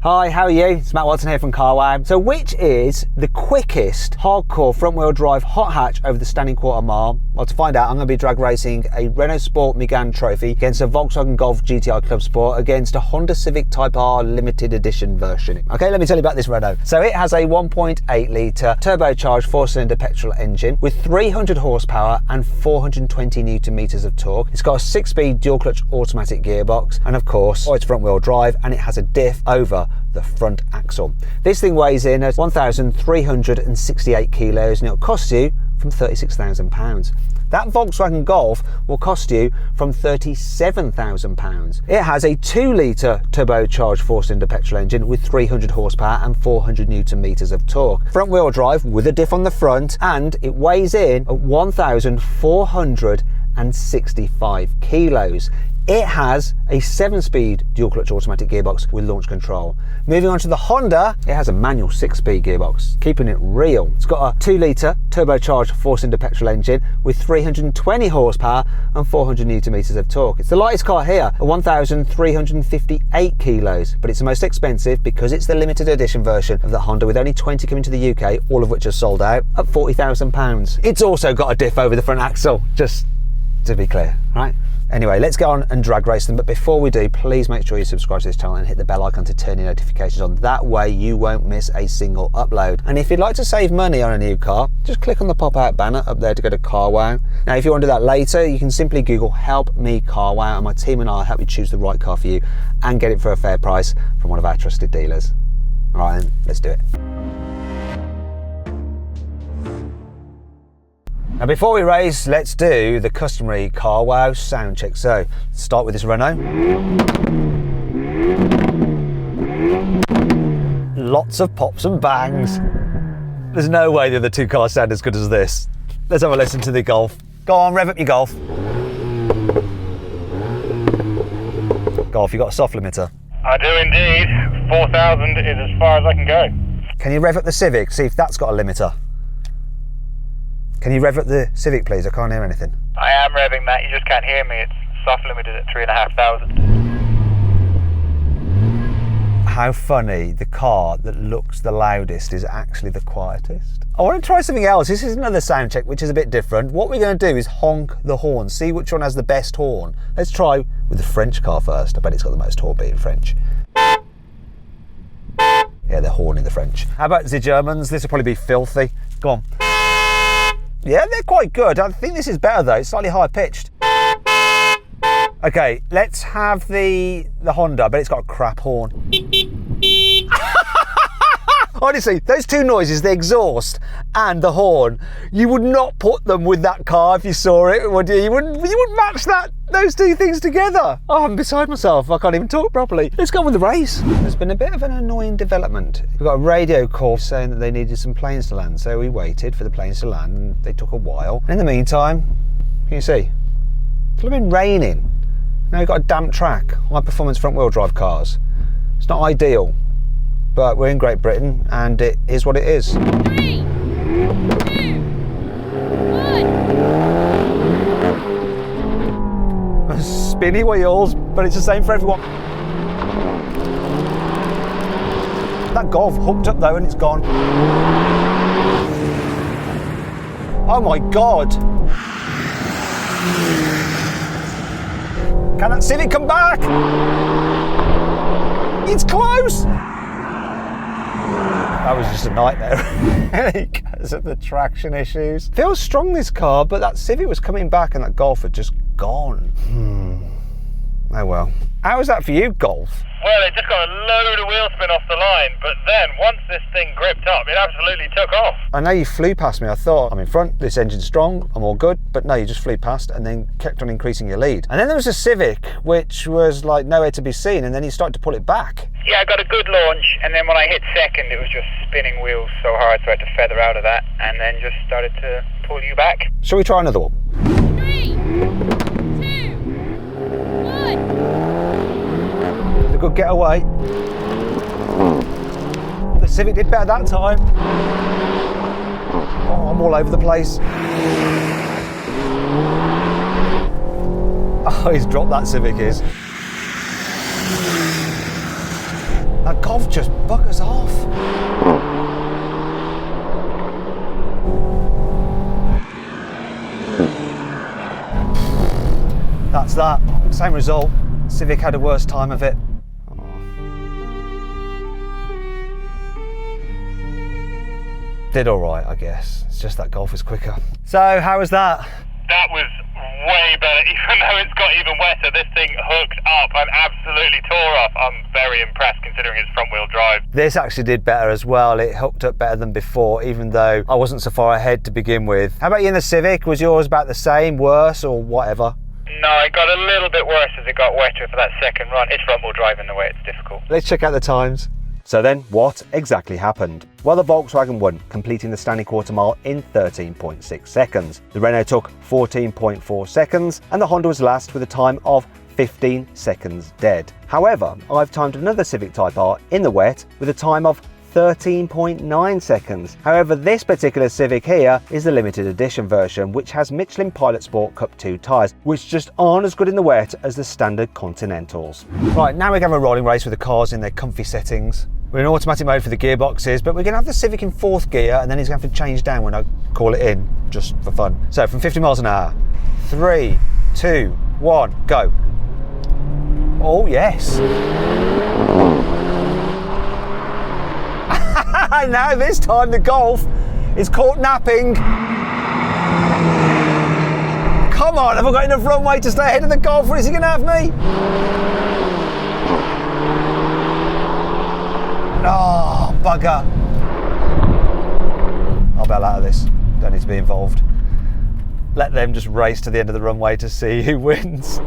Hi, how are you? It's Matt Watson here from CarWow. So which is the quickest hardcore front-wheel drive hot hatch over the standing quarter mile? Well, to find out, I'm going to be drag racing a Renault Sport Megane Trophy against a Volkswagen Golf GTI Club Sport against a Honda Civic Type R limited edition version. Okay, let me tell you about this Renault. So it has a 1.8 litre turbocharged 4-cylinder petrol engine with 300 horsepower and 420 newton meters of torque. It's got a 6-speed dual clutch automatic gearbox, and of course, it's front-wheel drive, and it has a diff over the front axle. This thing weighs in at 1,368 kilos and it'll cost you from £36,000. That Volkswagen Golf will cost you from £37,000. It has a 2-litre turbocharged 4-cylinder petrol engine with 300 horsepower and 400 newton meters of torque. Front wheel drive with a diff on the front, and it weighs in at 1,465 kilos. It has a 7-speed dual clutch automatic gearbox with launch control. Moving on to the Honda, it has a manual 6-speed gearbox, keeping it real. It's got a 2-litre turbocharged 4-cylinder petrol engine with 320 horsepower and 400 newton meters of torque. It's the lightest car here at 1,358 kilos, but it's the most expensive because it's the limited edition version of the Honda, with only 20 coming to the UK, all of which are sold out, at £40,000. It's also got a diff over the front axle, just to be clear, right? Anyway, let's get on and drag race them, but before we do, please make sure you subscribe to this channel and hit the bell icon to turn your notifications on. That way you won't miss a single upload. And if you'd like to save money on a new car, just click on the pop-out banner up there to go to CarWow. Now, if you want to do that later, you can simply Google "Help Me CarWow" and my team and I will help you choose the right car for you and get it for a fair price from one of our trusted dealers. All right, then, let's do it. Now, before we race, let's do the customary CarWow sound check. So, let's start with this Renault. Lots of pops and bangs. There's no way the other two cars sound as good as this. Let's have a listen to the Golf. Go on, rev up your Golf. Golf, you got a soft limiter? I do indeed. 4,000 is as far as I can go. Can you rev up the Civic, see if that's got a limiter? Can you rev up the Civic, please? I can't hear anything. I am revving that, you just can't hear me. It's soft limited at 3,500. How funny, the car that looks the loudest is actually the quietest. I want to try something else. This is another sound check, which is a bit different. What we're going to do is honk the horn, see which one has the best horn. Let's try with the French car first. I bet it's got the most horn being French. Yeah, they're horny, the French. How about the Germans? This will probably be filthy. Go on. Yeah, they're quite good. I think this is better though. It's slightly higher pitched. Okay, let's have the Honda, but it's got a crap horn. Honestly, those two noises, the exhaust and the horn, you would not put them with that car if you saw it, would you? You wouldn't match those two things together. Oh, I'm beside myself. I can't even talk properly. Let's go on with the race. There's been a bit of an annoying development. We got a radio call saying that they needed some planes to land, so we waited for the planes to land, and they took a while. In the meantime, can you see? It's been raining. Now we've got a damp track, high performance front wheel drive cars. It's not ideal, but we're in Great Britain and it is what it is. 3, 2, 1. Spinny wheels, but it's the same for everyone. That Golf hooked up though and it's gone. Oh my God. Can that Civic come back? It's close. That was just a nightmare because of the traction issues. Feels strong, this car, but that Civic was coming back and that Golf had just gone. Oh well. How was that for you, Golf? Well, it just got a load of wheel spin off the line, but then once this thing gripped up, it absolutely took off. I know you flew past me. I thought, I'm in front, this engine's strong, I'm all good, but no, you just flew past and then kept on increasing your lead. And then there was a Civic, which was like nowhere to be seen, and then you started to pull it back. Yeah, I got a good launch, and then when I hit second, it was just spinning wheels so hard, so I had to feather out of that, and then just started to pull you back. Shall we try another one? 3, 2, 1. A good getaway. The Civic did better that time. Oh, I'm all over the place. Oh, he's dropped that Civic is. that Golf just buggers off. That's that. Same result. Civic had a worse time of it. Did all right, I guess. It's just that Golf is quicker. So, how was that? That was way better, even though it's got even wetter. This thing hooked up and absolutely tore off. I'm very impressed considering it's front wheel drive. This actually did better as well. It hooked up better than before, even though I wasn't so far ahead to begin with. How about you in the Civic? Was yours about the same, worse, or whatever? No, it got a little bit worse as it got wetter for that second run. It's front wheel drive in the way it's difficult. Let's check out the times. So then, what exactly happened? Well, the Volkswagen won, completing the standing quarter mile in 13.6 seconds. The Renault took 14.4 seconds, and the Honda was last with a time of 15 seconds dead. However, I've timed another Civic Type R in the wet with a time of 13.9 seconds. However, this particular Civic here is the limited edition version, which has Michelin Pilot Sport Cup 2 tyres, which just aren't as good in the wet as the standard Continentals. Right, now we're going to have a rolling race with the cars in their comfy settings. We're in automatic mode for the gearboxes, but we're going to have the Civic in 4th gear, and then he's going to have to change down when I call it in, just for fun. So from 50 miles an hour, 3, 2, 1, go. Oh yes. Now this time the Golf is caught napping. Come on, have I got enough runway to stay ahead of the Golf, or is he going to have me? Oh, bugger. I'll bail out of this. Don't need to be involved. Let them just race to the end of the runway to see who wins.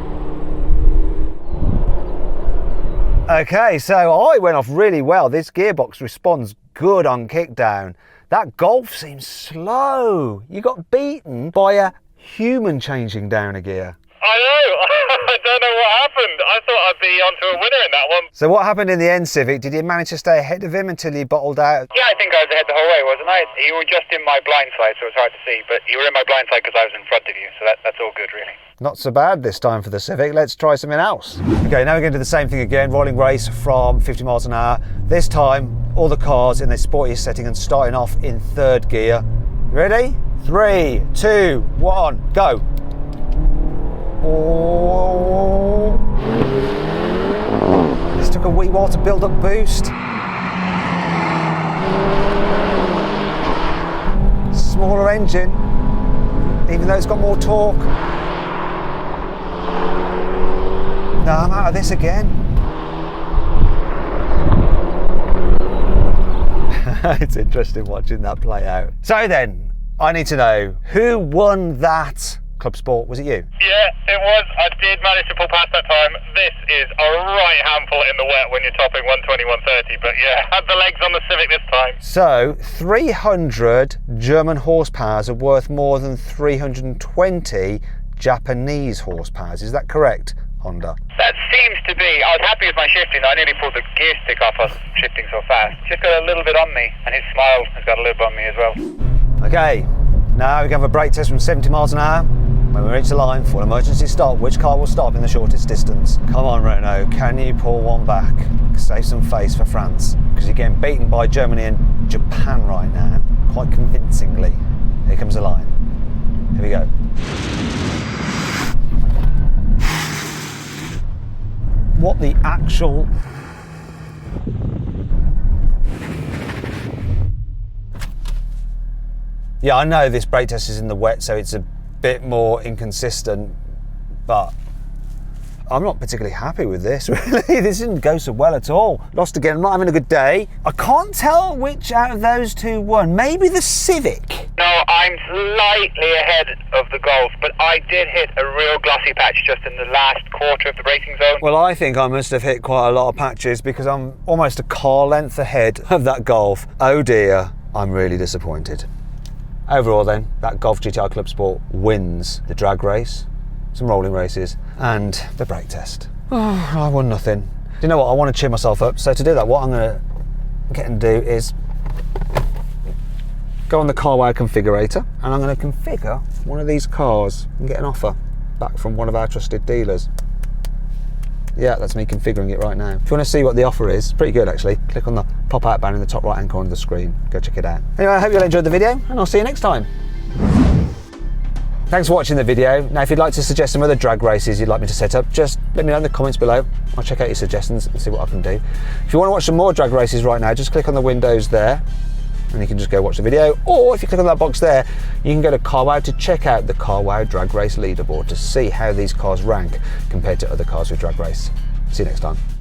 Okay, so I went off really well. This gearbox responds good on kickdown. That Golf seems slow. You got beaten by a human changing down a gear. I know. I don't know what happened. I thought I'd be onto a winner in that one. So what happened in the end, Civic? Did you manage to stay ahead of him until he bottled out? Yeah, I think I was ahead the whole way, wasn't I? You were just in my blind side, so it was hard to see, but you were in my blind side because I was in front of you, so that's all good, really. Not so bad this time for the Civic. Let's try something else. Okay, now we're going to do the same thing again. Rolling race from 50 miles an hour. This time, all the cars in their sportiest setting and starting off in 3rd gear. Ready? 3, 2, 1, go. Oh. This took a wee while to build up boost. Smaller engine, even though it's got more torque. No, I'm out of this again. It's interesting watching that play out. So then, I need to know, who won that Club Sport? Was it you? Yeah, it was. I did manage to pull past that time. This is a right handful in the wet when you're topping 120, 130, but yeah, had the legs on the Civic this time. So, 300 German horsepowers are worth more than 320 Japanese horsepowers. Is that correct, Honda? That seems to be. I was happy with my shifting. I nearly pulled the gear stick off. I was shifting so fast. Just got a little bit on me, and his smile has got a little bit on me as well. Okay, now we can have a brake test from 70 miles an hour. When we reach the line for an emergency stop, which car will stop in the shortest distance? Come on, Renault, can you pull one back? Save some face for France, because you're getting beaten by Germany and Japan right now, quite convincingly. Here comes the line. Here we go. What the actual... Yeah, I know this brake test is in the wet, so it's a bit more inconsistent, but I'm not particularly happy with this, really. This didn't go so well at all. Lost again, I'm not having a good day. I can't tell which out of those two won. Maybe the Civic. No, I'm slightly ahead of the Golf, but I did hit a real glossy patch just in the last quarter of the braking zone. Well, I think I must have hit quite a lot of patches because I'm almost a car length ahead of that Golf. Oh dear, I'm really disappointed. Overall then, that Golf GTI Club Sport wins the drag race, some rolling races, and the brake test. Oh, I won nothing. Do you know what? I want to cheer myself up. So to do that, what I'm going to get and do is go on the CarWow configurator, and I'm going to configure one of these cars and get an offer back from one of our trusted dealers. Yeah, that's me configuring it right now. If you want to see what the offer is, pretty good actually, click on the pop-out banner in the top right-hand corner of the screen. Go check it out. Anyway, I hope you all enjoyed the video, and I'll see you next time. Thanks for watching the video. Now, if you'd like to suggest some other drag races you'd like me to set up, just let me know in the comments below. I'll check out your suggestions and see what I can do. If you want to watch some more drag races right now, just click on the windows there, and you can just go watch the video. Or if you click on that box there, you can go to CarWow to check out the CarWow Drag Race leaderboard to see how these cars rank compared to other cars with Drag Race. See you next time.